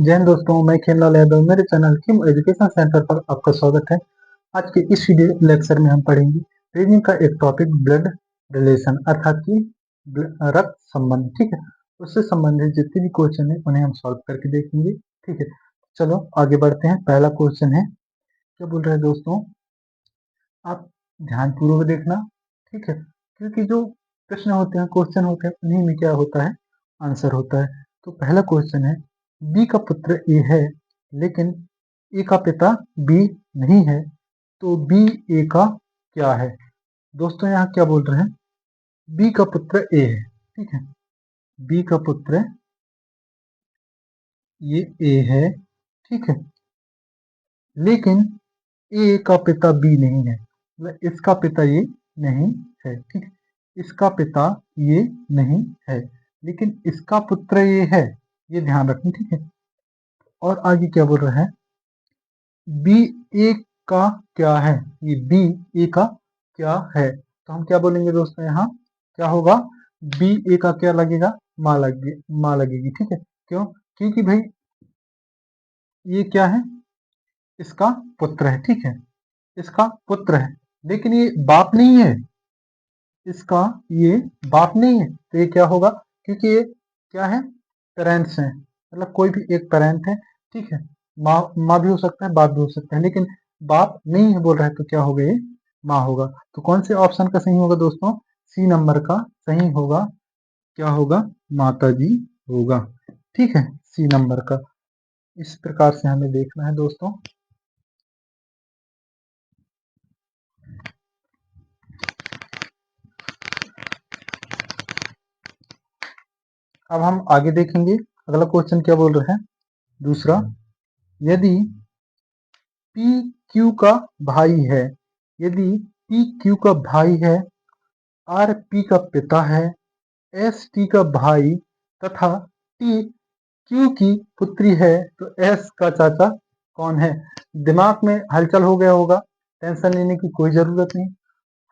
जय हिंद दोस्तों, मैं खेमलाल यादव। मेरे चैनल किम एजुकेशन सेंटर पर आपका स्वागत है। आज के इस वीडियो लेक्चर में हम पढ़ेंगे रीजनिंग का एक टॉपिक ब्लड रिलेशन अर्थात कि रक्त संबंध। ठीक है, उससे संबंधित जितने भी क्वेश्चन है उन्हें हम सॉल्व करके देखेंगे। ठीक है, चलो आगे बढ़ते हैं। पहला क्वेश्चन है, क्या बोल रहे हैं दोस्तों, आप ध्यानपूर्वक देखना। ठीक है, क्योंकि जो प्रश्न होते हैं, क्वेश्चन होते हैं, उन्हीं में क्या होता है, आंसर होता है। तो पहला क्वेश्चन है, बी का पुत्र ए है लेकिन ए का पिता बी नहीं है, तो बी ए का क्या है। दोस्तों यहाँ क्या बोल रहे हैं, बी का पुत्र ए है। ठीक है, बी का पुत्र ये ए है। ठीक है, लेकिन ए का पिता बी नहीं है, मतलब इसका पिता ये नहीं है। ठीक है, इसका पिता ये नहीं है लेकिन इसका पुत्र ये है, ये ध्यान रखें। ठीक है, और आगे क्या बोल रहा है, बी ए का क्या है, ये बी ए का क्या है। तो हम क्या बोलेंगे दोस्तों, यहाँ क्या होगा, बी ए का क्या लगेगा, माँ लगेगी। ठीक है, क्यों, क्योंकि भाई ये क्या है, इसका पुत्र है। ठीक है, इसका पुत्र है लेकिन ये बाप नहीं है, इसका ये बाप नहीं है। तो ये क्या होगा, क्योंकि ये क्या है, पेरेंट्स हैं, मतलब कोई भी एक पेरेंट है। ठीक है, माँ भी हो सकता है, बाप भी हो सकता है, लेकिन बाप नहीं है बोल रहा है, तो क्या होगा, ये माँ होगा। तो कौन से ऑप्शन का सही होगा दोस्तों, सी नंबर का सही होगा। क्या होगा, माता जी होगा। ठीक है, सी नंबर का। इस प्रकार से हमें देखना है दोस्तों। अब हम आगे देखेंगे, अगला क्वेश्चन क्या बोल रहा है, दूसरा, यदि पी क्यू का भाई है, यदि पी क्यू का भाई है, आर पी का पिता है, एस टी का भाई तथा टी क्यू की पुत्री है, तो एस का चाचा कौन है। दिमाग में हलचल हो गया होगा, टेंशन लेने की कोई जरूरत नहीं।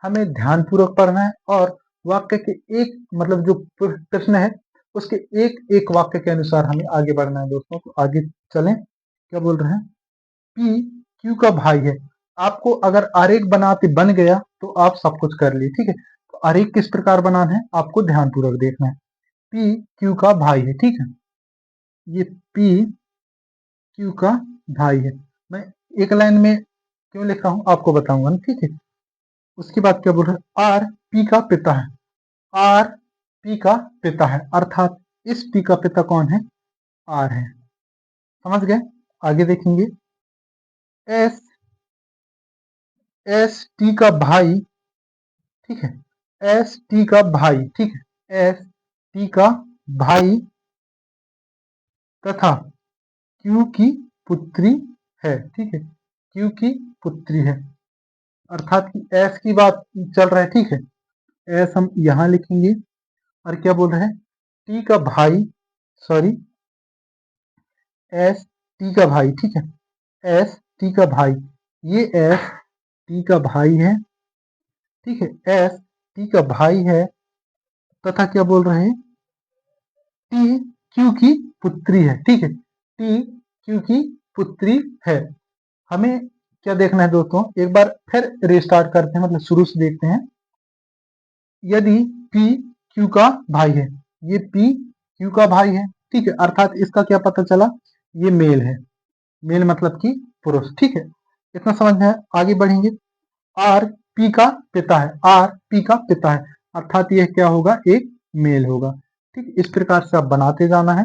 हमें ध्यानपूर्वक पढ़ना है और वाक्य के एक, मतलब जो प्रश्न है उसके एक एक वाक्य के अनुसार हमें आगे बढ़ना है दोस्तों। तो आगे चलें, क्या बोल रहे हैं, पी क्यू का भाई है। आपको अगर आरेख बनाते बन गया तो आप सब कुछ कर लिए। ठीक है, तो आरेख किस प्रकार बनाना है आपको ध्यानपूर्वक देखना है। पी क्यू का भाई है। ठीक है, ये पी क्यू का भाई है। मैं एक लाइन में क्यों लिखा हूं आपको बताऊंगा ना। ठीक है, उसके बाद क्या बोल रहे हैं, आर पी का पिता है, आर पी का पिता है, अर्थात इस पी का पिता कौन है, आर है। समझ गए, आगे देखेंगे, एस एस टी का भाई। ठीक है, एस टी का भाई। ठीक है, एस टी का भाई तथा क्यू की पुत्री है। ठीक है, क्यू की पुत्री है, अर्थात कि एस की बात चल रहा है। ठीक है, एस हम यहां लिखेंगे, और क्या बोल रहे हैं, टी का भाई, सॉरी, एस टी का भाई। ठीक है, एस टी का भाई, ये एस टी का भाई है। ठीक है, एस टी का भाई है तथा क्या बोल रहे हैं, टी क्यू की पुत्री है। ठीक है, टी क्यू की पुत्री है। हमें क्या देखना है दोस्तों, एक बार फिर रिस्टार्ट करते हैं, मतलब शुरू से देखते हैं। यदि पी क्यू का भाई है, ये पी क्यू का भाई है। ठीक है, अर्थात इसका क्या पता चला, ये मेल है, मेल मतलब कि पुरुष। ठीक है, इतना समझ में है, आगे बढ़ेंगे। आर पी का पिता है, आर पी का पिता है, अर्थात यह क्या होगा, एक मेल होगा। ठीक, इस प्रकार से आप बनाते जाना है,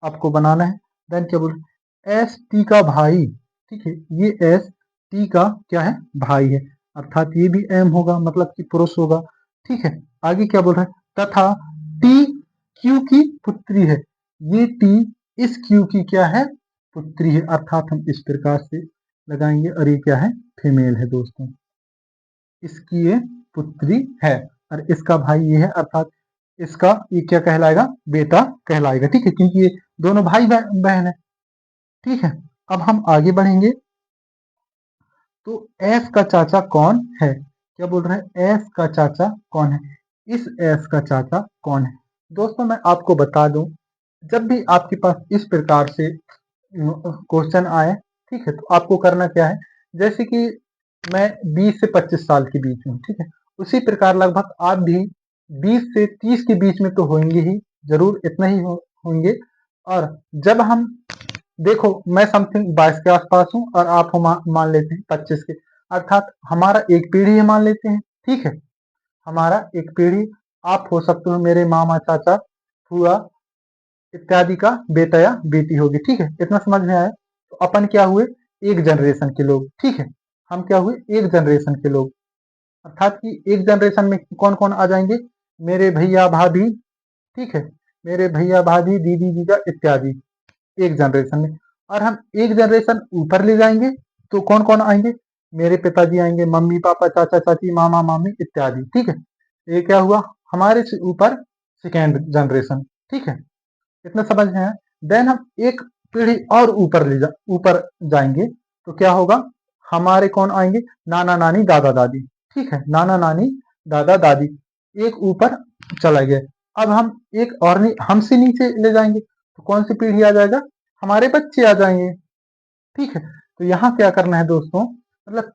आपको बनाना है। देन क्या बोल, एस टी का भाई। ठीक है, ये एस टी का क्या है, भाई है, अर्थात ये भी एम होगा, मतलब कि पुरुष होगा। ठीक है, आगे क्या बोल रहा है, तथा टी क्यू की पुत्री है, ये टी इस क्यू की क्या है, पुत्री है, अर्थात हम इस प्रकार से लगाएंगे, और ये क्या है, फीमेल है दोस्तों, इसकी ये पुत्री है, और इसका भाई ये है, अर्थात इसका ये क्या कहलाएगा, बेटा कहलाएगा। ठीक है, क्योंकि ये दोनों भाई बहन है। ठीक है, अब हम आगे बढ़ेंगे। तो एस का चाचा कौन है, क्या बोल रहे हैं, एस का चाचा कौन है, इस एस का चाचा कौन है। दोस्तों मैं आपको बता दूं, जब भी आपके पास इस प्रकार से क्वेश्चन आए, ठीक है, तो आपको करना क्या है, जैसे कि मैं 20 से 25 साल के बीच में, ठीक है, उसी प्रकार लगभग आप भी 20 से 30 के बीच में तो होंगे ही, जरूर इतना ही होंगे। और जब हम देखो मैं समथिंग 22 के आसपास हूँ और आप हो मान लेते हैं 25 के, अर्थात हमारा एक पीढ़ी है मान लेते हैं, ठीक है, हमारा एक पीढ़ी, आप हो सकते हो मेरे मामा चाचा फूआ इत्यादि का बेटा या बेटी होगी, ठीक है, इतना समझ में आया। तो अपन क्या हुए, एक जनरेशन के लोग, ठीक है, हम क्या हुए, एक जनरेशन के लोग, अर्थात कि एक जनरेशन में कौन कौन आ जाएंगे, मेरे भैया भाभी, ठीक है, मेरे भैया भाभी दीदी जीजा इत्यादि, एक जनरेशन में। और हम एक जनरेशन ऊपर ले जाएंगे तो कौन कौन आएंगे, मेरे पिताजी आएंगे, मम्मी पापा चाचा चाची मामा मामी इत्यादि, ठीक है, ये क्या हुआ, हमारे से ऊपर सेकेंड जनरेशन, ठीक है, इतना समझ में है। देन हम एक पीढ़ी और ऊपर जाएंगे तो क्या होगा, हमारे कौन आएंगे, नाना नानी दादा दादी, ठीक है, नाना नानी दादा दादी, एक ऊपर चला गया। अब हम एक और हमसे नीचे ले जाएंगे तो कौन सी पीढ़ी आ जाएगा, हमारे बच्चे आ जाएंगे, ठीक है। तो यहाँ क्या करना है दोस्तों, मतलब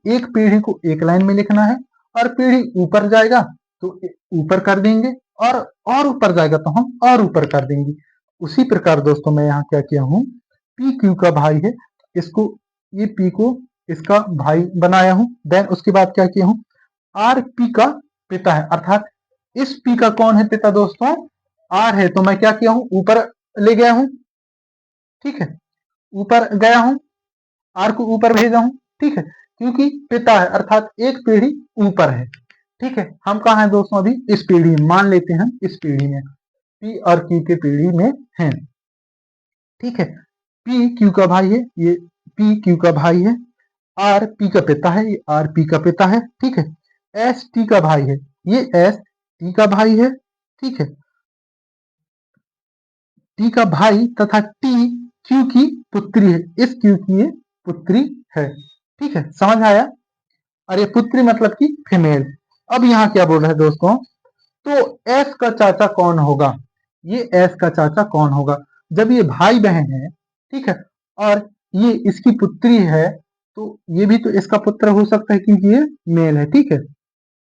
एक पीढ़ी को एक लाइन में लिखना है, और पीढ़ी ऊपर जाएगा तो ऊपर कर देंगे, और ऊपर जाएगा तो हम और ऊपर कर देंगे। उसी प्रकार दोस्तों मैं यहाँ क्या किया हूँ, पी क्यू का भाई है, इसको ये पी को इसका भाई बनाया हूँ। देन उसके बाद क्या किया हूँ, आर पी का पिता है, अर्थात इस पी का कौन है पिता दोस्तों, आर है, तो मैं क्या किया हूँ, ऊपर ले गया हूँ, ठीक है, ऊपर गया हूँ, आर को ऊपर भेजा हूं, ठीक है, क्योंकि पिता है अर्थात एक पीढ़ी ऊपर है, ठीक है। हम कहा है दोस्तों, अभी इस पीढ़ी में, मान लेते हैं हम इस पीढ़ी में, पी और क्यू के पीढ़ी में हैं, ठीक है। पी क्यू का भाई है, ये पी क्यू का भाई है, आर पी का पिता है, ये आर पी का पिता है, ठीक है। एस टी का भाई है, ये एस टी का भाई है, ठीक है, टी का भाई तथा टी क्यू की पुत्री है, इस क्यू की ये पुत्री है, ठीक है, समझ आया। और ये पुत्री मतलब कि फीमेल। अब यहाँ क्या बोल रहे हैं दोस्तों, तो एस का चाचा कौन होगा, ये एस का चाचा कौन होगा, जब ये भाई बहन है, ठीक है, और ये इसकी पुत्री है, तो ये भी तो इसका पुत्र हो सकता है क्योंकि ये मेल है, ठीक है,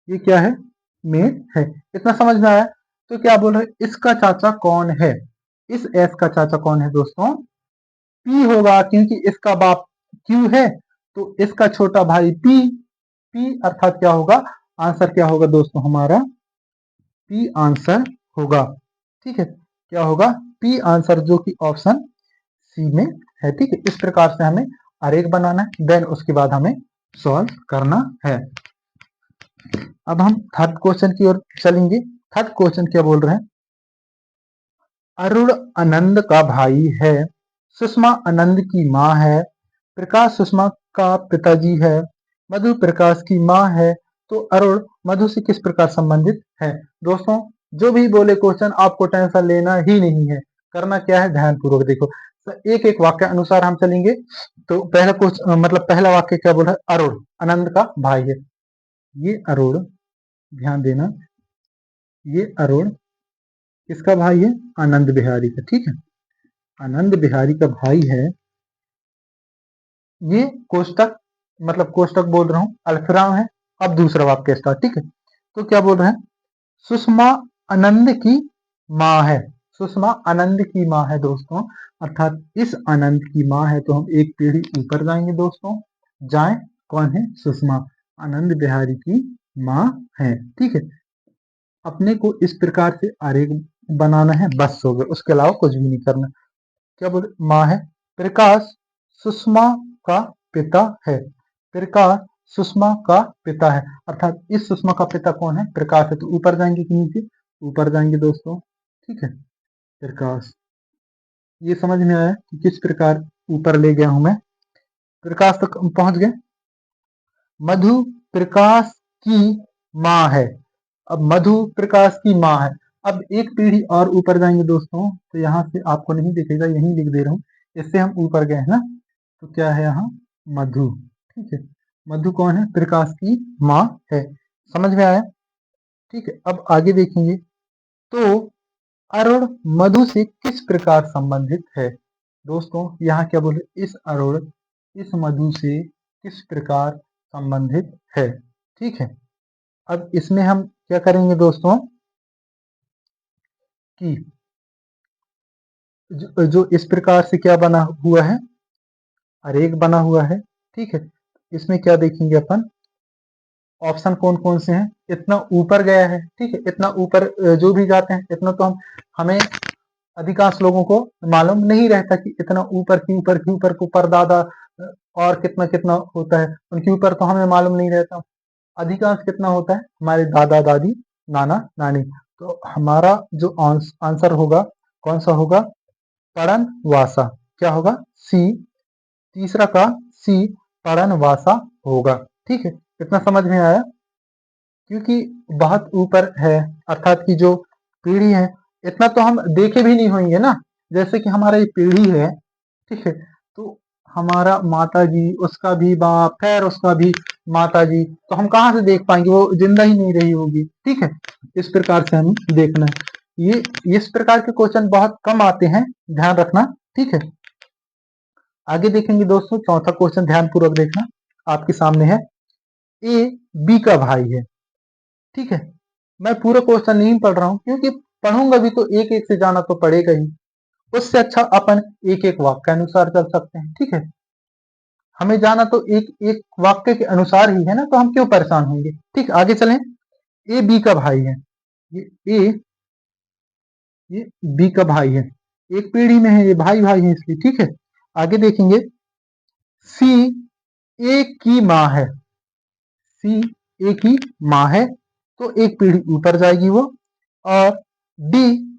ये क्या है, मेल है, इतना समझ में आया। तो क्या बोल रहे हैं, इसका चाचा कौन है, इस एस का चाचा कौन है दोस्तों, पी होगा, क्योंकि इसका बाप क्यू है, तो इसका छोटा भाई पी, पी अर्थात क्या होगा, आंसर क्या होगा दोस्तों हमारा, पी आंसर होगा, ठीक है, क्या होगा, पी आंसर, जो कि ऑप्शन सी में है, ठीक है। इस प्रकार से हमें आरेख बनाना है, देन उसके बाद हमें सॉल्व करना है। अब हम थर्ड क्वेश्चन की ओर चलेंगे। थर्ड क्वेश्चन क्या बोल रहे हैं, अरुण आनंद का भाई है, सुषमा आनंद की माँ है, प्रकाश सुषमा का पिताजी है, मधु प्रकाश की माँ है, तो अरुण मधु से किस प्रकार संबंधित है। दोस्तों जो भी बोले क्वेश्चन आपको टेंशन लेना ही नहीं है, करना क्या है, ध्यान पूर्वक देखो, एक एक वाक्य अनुसार हम चलेंगे। तो पहला क्वेश्चन मतलब पहला वाक्य क्या बोल रहा है, अरुण आनंद का भाई है, ये अरुण, ध्यान देना, ये अरुण किसका भाई है, आनंद बिहारी का, ठीक है, आनंद बिहारी का भाई है। ये कोष्टक मतलब कोष्टक बोल रहा हूं, अल्पविराम है। अब दूसरा वाक्य स्टार्ट, ठीक है, तो क्या बोल रहे हैं, सुषमा आनंद की माँ है, सुषमा आनंद की माँ है दोस्तों, अर्थात इस आनंद की माँ है, तो हम एक पीढ़ी ऊपर जाएंगे दोस्तों, जाए, कौन है, सुषमा आनंद बिहारी की माँ है, ठीक है। अपने को इस प्रकार से आरेख बनाना है, बस हो गया, उसके अलावा कुछ भी नहीं करना। क्या बोले, माँ है, प्रकाश सुषमा का पिता है, प्रकाश सुषमा का पिता है, अर्थात इस सुषमा का पिता कौन है, प्रकाश है, तो ऊपर जाएंगे कि नीचे, ऊपर जाएंगे दोस्तों, ठीक है, प्रकाश, ये समझ में आया कि किस प्रकार ऊपर ले गया हूं मैं, प्रकाश तक पहुंच गए। मधु प्रकाश की माँ है, अब मधु प्रकाश की माँ है, अब एक पीढ़ी और ऊपर जाएंगे दोस्तों, तो यहाँ से आपको नहीं दिखेगा, यहीं लिख दे रहा हूँ, इससे हम ऊपर गए हैं ना, तो क्या है यहाँ, मधु, ठीक है, मधु कौन है, प्रकाश की माँ है, समझ में आया, ठीक है। अब आगे देखेंगे, तो अरुण मधु से किस प्रकार संबंधित है, दोस्तों यहाँ क्या बोले, इस अरुण इस मधु से किस प्रकार संबंधित है। ठीक है, अब इसमें हम क्या करेंगे दोस्तों कि जो इस प्रकार से क्या बना हुआ है, आरेख बना हुआ है। ठीक है, इसमें क्या देखेंगे अपन, ऑप्शन कौन कौन से हैं। इतना ऊपर गया है, ठीक है, इतना ऊपर जो भी जाते हैं इतना तो हमें अधिकांश लोगों को मालूम नहीं रहता कि इतना ऊपर के ऊपर के ऊपर को परदादा और कितना कितना होता है, उनके ऊपर तो हमें मालूम नहीं रहता। अधिकांश कितना होता है, हमारे दादा दादी नाना नानी। तो हमारा जो आंसर होगा कौन सा होगा, पड़न वासा। क्या होगा, सी, तीसरा का सी, पड़न वासा होगा। ठीक है, इतना समझ में आया। क्योंकि बहुत ऊपर है, अर्थात की जो पीढ़ी है, इतना तो हम देखे भी नहीं होंगे ना। जैसे कि हमारा ये पीढ़ी है, ठीक है, तो हमारा माता जी, उसका भी बाप, खैर उसका भी माता जी, तो हम कहाँ से देख पाएंगे, वो जिंदा ही नहीं रही होगी। ठीक है, इस प्रकार से हमें देखना है। ये इस प्रकार के क्वेश्चन बहुत कम आते हैं, ध्यान रखना। ठीक है, आगे देखेंगे दोस्तों, चौथा क्वेश्चन ध्यान पूर्वक देखना, आपके सामने है। ए बी का भाई है। ठीक है, मैं पूरा क्वेश्चन नहीं पढ़ रहा हूं, क्योंकि पढ़ूंगा भी तो एक एक से जाना तो पड़ेगा ही। उससे अच्छा अपन एक एक वाक्य अनुसार चल सकते हैं। ठीक है, हमें जाना तो एक एक वाक्य के अनुसार ही है ना, तो हम क्यों परेशान होंगे। ठीक, आगे चलें। ए बी का भाई है, ये ए, ये बी का भाई है, एक पीढ़ी में है, ये भाई भाई है इसलिए। ठीक है, आगे देखेंगे। सी ए की माँ है, सी ए की माँ है, तो एक पीढ़ी ऊपर जाएगी वो। और डी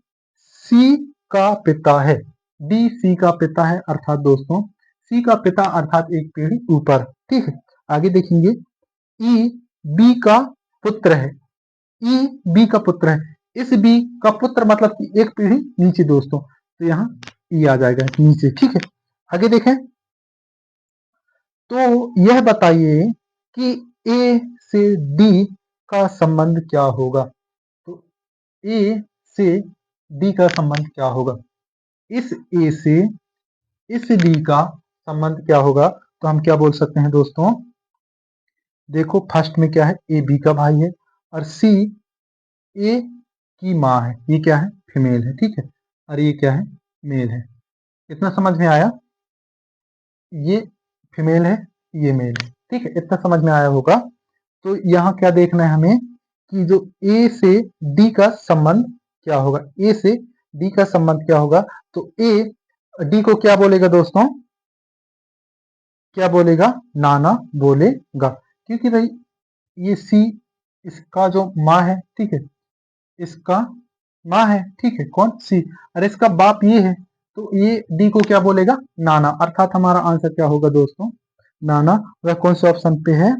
सी का पिता है, डी सी का पिता है, अर्थात दोस्तों सी का पिता अर्थात एक पीढ़ी ऊपर। ठीक है, आगे देखेंगे। ई बी का पुत्र है, ई बी का पुत्र है, इस बी का पुत्र मतलब कि एक पीढ़ी नीचे दोस्तों, तो यहाँ ई आ जाएगा नीचे। ठीक है, आगे देखें। तो यह बताइए कि ए से डी का संबंध क्या होगा। तो ए से डी का संबंध क्या होगा, इस ए से इस डी का संबंध क्या होगा। तो हम क्या बोल सकते हैं दोस्तों, देखो फर्स्ट में क्या है, ए बी का भाई है, और सी ए की माँ है, ये क्या है, फीमेल है। ठीक है, और ये क्या है, मेल है। इतना समझ में आया, ये फीमेल है, ये मेल है। ठीक है, इतना समझ में आया होगा। तो यहाँ क्या देखना है हमें कि जो ए से डी का संबंध क्या होगा, ए से डी का संबंध क्या होगा। तो ए डी को क्या बोलेगा दोस्तों, क्या बोलेगा, नाना बोलेगा। क्योंकि भाई ये सी इसका जो माँ है, ठीक है, इसका माँ है। ठीक है, कौन, सी, और इसका बाप ये है, तो ये डी को क्या बोलेगा, नाना। अर्थात हमारा आंसर क्या होगा दोस्तों, नाना। वह कौन से ऑप्शन पे है,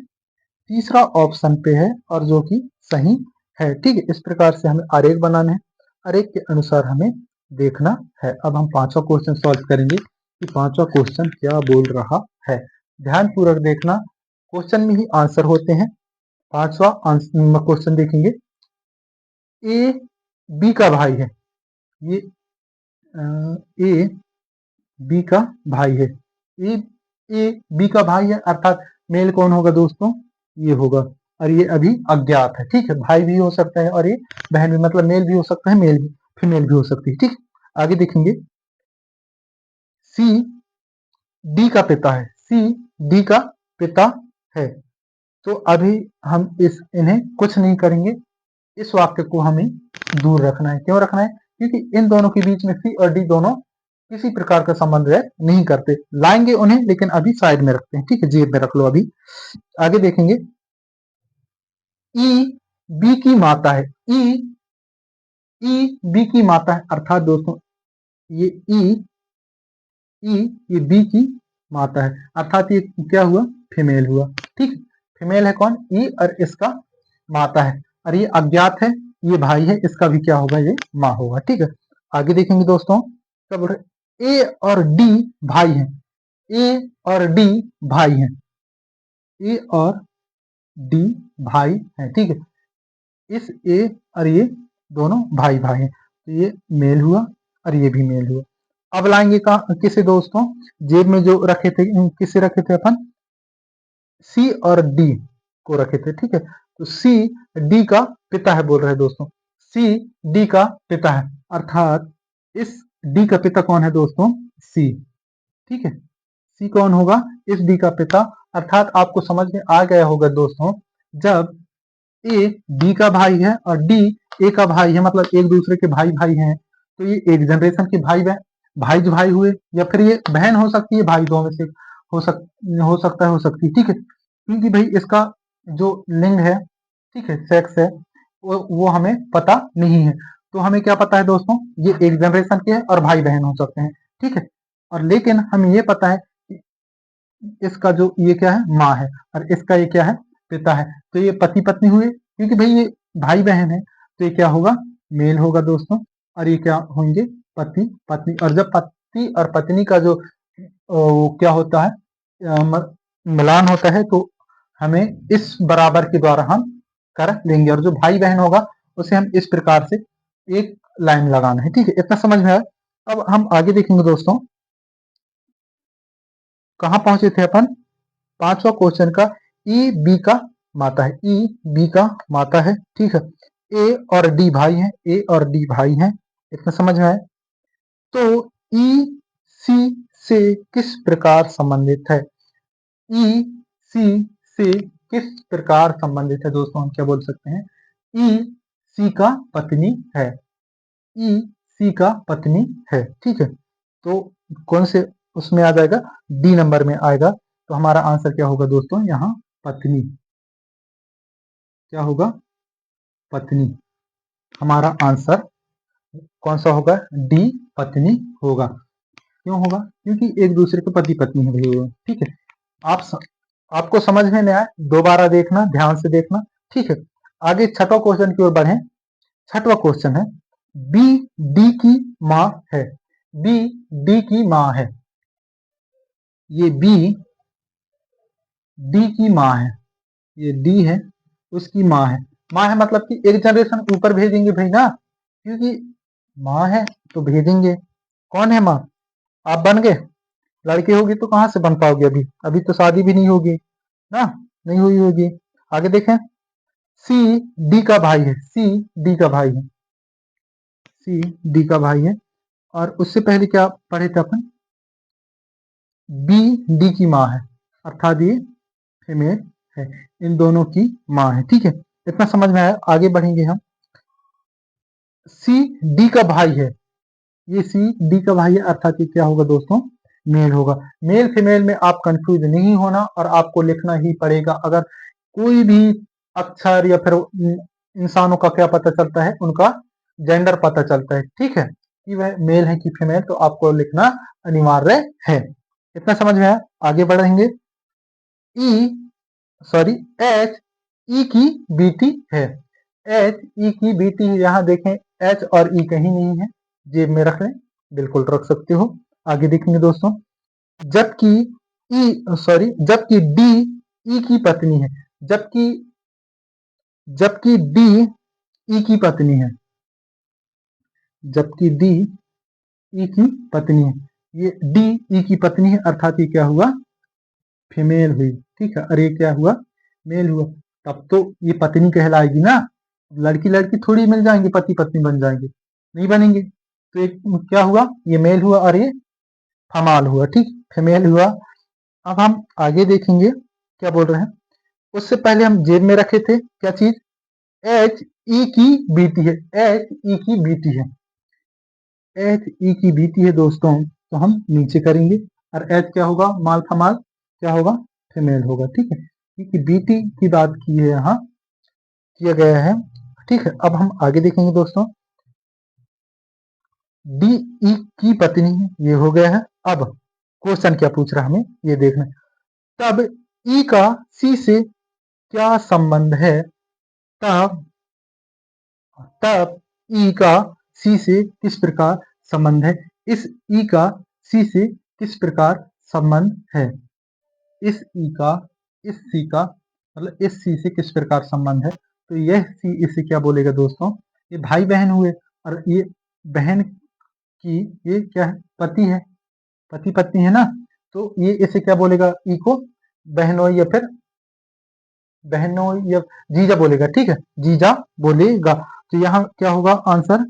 तीसरा ऑप्शन पे है, और जो कि सही है। ठीक है, इस प्रकार से हमें आरेख बनाना है, आरेख के अनुसार हमें देखना है। अब हम पांचवा क्वेश्चन सॉल्व करेंगे कि पांचवा क्वेश्चन क्या बोल रहा है। ध्यान पूर्वक देखना, क्वेश्चन में ही आंसर होते हैं। पांचवा क्वेश्चन देखेंगे। ए बी का भाई है, ये ए बी का भाई है, ए ए बी का भाई है, अर्थात मेल कौन होगा दोस्तों, ये होगा। और ये अभी अज्ञात है। ठीक है, भाई भी हो सकता है और ये बहन भी, मतलब मेल भी हो सकता है, मेल भी, फीमेल भी हो सकती है। ठीक, आगे देखेंगे। सी डी का पिता है, सी डी का पिता है, तो अभी हम इन्हें कुछ नहीं करेंगे। इस वाक्य को हमें दूर रखना है। क्यों रखना है, क्योंकि इन दोनों के बीच में सी और डी दोनों किसी प्रकार का संबंध नहीं करते। लाएंगे उन्हें, लेकिन अभी साइड में रखते हैं। ठीक है, जेब में रख लो अभी। आगे देखेंगे। ई बी की माता है, ई ई बी की माता है, अर्थात दोस्तों ये ई ये बी की माता है, अर्थात ये क्या हुआ, फीमेल हुआ। ठीक, फीमेल है कौन, ई, और इसका माता है, और ये अज्ञात है, ये भाई है, इसका भी क्या होगा, ये माँ होगा। ठीक है, आगे देखेंगे दोस्तों। क्या बोल रहे, ए और डी भाई हैं, ए और डी भाई हैं, ए और डी भाई हैं। ठीक है, इस ए और ये दोनों भाई भाई हैं, तो ये मेल हुआ और ये भी मेल हुआ। अब लाएंगे किसे दोस्तों, जेब में जो रखे थे, किसे रखे थे अपन, सी और डी को रखे थे, ठीक है। तो सी डी का पिता है बोल रहे हैं दोस्तों, सी डी का पिता है, अर्थात इस डी का पिता कौन है दोस्तों, सी, ठीक है। सी कौन होगा, इस डी का पिता, अर्थात आपको समझ में आ गया होगा दोस्तों, जब ए डी का भाई है और डी ए का भाई है, मतलब एक दूसरे के भाई भाई हैं, तो ये एक जनरेशन के भाई बहन, भाई जो भाई हुए, या फिर ये बहन हो सकती है, भाई दो में से हो सकता है, हो सकती है, ठीक है। क्योंकि भाई इसका जो लिंग है, ठीक है, सेक्स है, वो हमें पता नहीं है, तो हमें क्या पता है दोस्तों, ये एक जनरेशन के हैं और भाई बहन हो सकते हैं, ठीक है। और लेकिन हमें ये पता है कि इसका जो ये क्या है, माँ है, और इसका ये क्या है, पिता है, तो ये पति पत्नी हुए, क्योंकि भाई ये भाई बहन है, तो ये क्या होगा, मेल होगा दोस्तों, और ये क्या होंगे, पति पत्नी। और जब पति और पत्नी का जो वो क्या होता है, मिलान होता है, तो हमें इस बराबर के द्वारा हम कर लेंगे, और जो भाई बहन होगा उसे हम इस प्रकार से एक लाइन लगाना है, ठीक है, इतना समझ में आया। अब हम आगे देखेंगे दोस्तों, कहाँ पहुंचे थे अपन, पांचवा क्वेश्चन का, ई बी का माता है, ई बी का माता है, ठीक है। ए और डी भाई हैं, ए और डी भाई हैं, इतना समझ में आया। तो ई सी से किस प्रकार संबंधित है, ई सी से किस प्रकार संबंधित है दोस्तों, हम क्या बोल सकते हैं, ई सी का पत्नी है, ई सी का पत्नी है, ठीक है। तो कौन से उसमें आ जाएगा, डी नंबर में आएगा, तो हमारा आंसर क्या होगा दोस्तों, यहाँ पत्नी, क्या होगा, पत्नी, हमारा आंसर कौन सा होगा, डी, पत्नी होगा। क्यों होगा, क्योंकि एक दूसरे के पति पत्नी है भैया, ठीक है। आप आपको समझ में नहीं आया, दोबारा देखना, ध्यान से देखना, ठीक है। आगे छठवां क्वेश्चन की ओर बढ़े। छठवां क्वेश्चन है, बी डी की माँ है, बी डी की माँ है, ये बी डी की माँ है, ये डी है, उसकी माँ है, माँ है मतलब कि एक जनरेशन ऊपर भेजेंगे भाई ना, क्योंकि माँ है तो भेजेंगे। कौन है माँ, आप बन गए, लड़की होगी तो कहाँ से बन पाओगे, अभी अभी तो शादी भी नहीं होगी ना, नहीं हुई होगी। आगे देखें, सी डी का भाई है, सी डी का भाई है, सी डी का भाई है, और उससे पहले क्या पढ़े थे अपन, बी डी की माँ है, अर्थात ये फीमेल है, इन दोनों की माँ है, ठीक है, इतना समझ में आया। आगे बढ़ेंगे हम, सी डी का भाई है, ये सी डी का भाई है, अर्थात ये क्या होगा दोस्तों, मेल होगा। मेल फीमेल में आप कंफ्यूज नहीं होना, और आपको लिखना ही पड़ेगा, अगर कोई भी अक्षर या फिर इंसानों का क्या पता चलता है, उनका जेंडर पता चलता है, ठीक है, कि वह मेल है कि फीमेल, तो आपको लिखना अनिवार्य है। इतना समझ में आया, आगे बढ़ेंगे। ई सॉरी एच ई की बीटी है, एच ई की बीटी, यहाँ देखें एच और ई कहीं नहीं है, जेब में रख लें, बिल्कुल रख सकते हो। आगे देखेंगे दोस्तों, जबकि जबकि डी ई की पत्नी है, जबकि जबकि डी ई की पत्नी है, जबकि डी ई की पत्नी है, ये डी ई की पत्नी है, अर्थात ये क्या हुआ, फीमेल हुई, ठीक है, और ये क्या हुआ, मेल हुआ, तब तो ये पत्नी कहलाएगी ना, लड़की लड़की थोड़ी मिल जाएंगे, पति पत्नी बन जाएंगे, नहीं बनेंगे, तो एक क्या हुआ, ये मेल हुआ और ये फमाल हुआ, ठीक, फीमेल हुआ। अब हम आगे देखेंगे क्या बोल रहे हैं, उससे पहले हम जेब में रखे थे क्या चीज, एच ई की बीटी है, एच ई की बीटी है, एच ई की बीटी है दोस्तों, तो हम नीचे करेंगे, और एच क्या होगा, माल फमाल क्या होगा, फीमेल होगा, ठीक है, क्योंकि बीटी की बात की है यहाँ, किया गया है, ठीक है। अब हम आगे देखेंगे दोस्तों, डी ई की पत्नी है, ये हो गया है। अब क्वेश्चन क्या पूछ रहा है हमें, ये देखना, तब ई का सी से क्या संबंध है, तब तब ई का सी से किस प्रकार संबंध है, इस ई का सी से किस प्रकार संबंध है, इस ई का इस सी का मतलब इस सी से किस प्रकार संबंध है, तो यह सी इसे क्या बोलेगा दोस्तों, ये भाई बहन हुए, और ये बहन कि ये क्या है, पति है, पति पत्नी है ना, तो ये इसे क्या बोलेगा, ई को बहनोई या फिर बहनोई या जीजा बोलेगा, ठीक है, जीजा बोलेगा। तो यहाँ क्या होगा आंसर,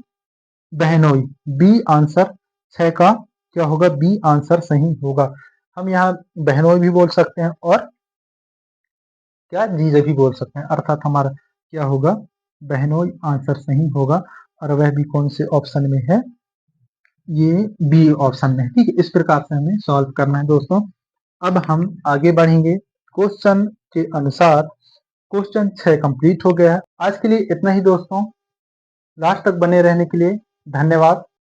बहनोई, बी आंसर 6 का क्या होगा, बी आंसर सही होगा। हम यहाँ बहनोई भी बोल सकते हैं और क्या जीजा भी बोल सकते हैं, अर्थात हमारा क्या होगा, बहनोई आंसर सही होगा। और वह भी कौन से ऑप्शन में है, ये बी ऑप्शन में है, ठीक है। इस प्रकार से हमें सॉल्व करना है दोस्तों। अब हम आगे बढ़ेंगे क्वेश्चन के अनुसार। क्वेश्चन 6 कंप्लीट हो गया है। आज के लिए इतना ही दोस्तों, लास्ट तक बने रहने के लिए धन्यवाद।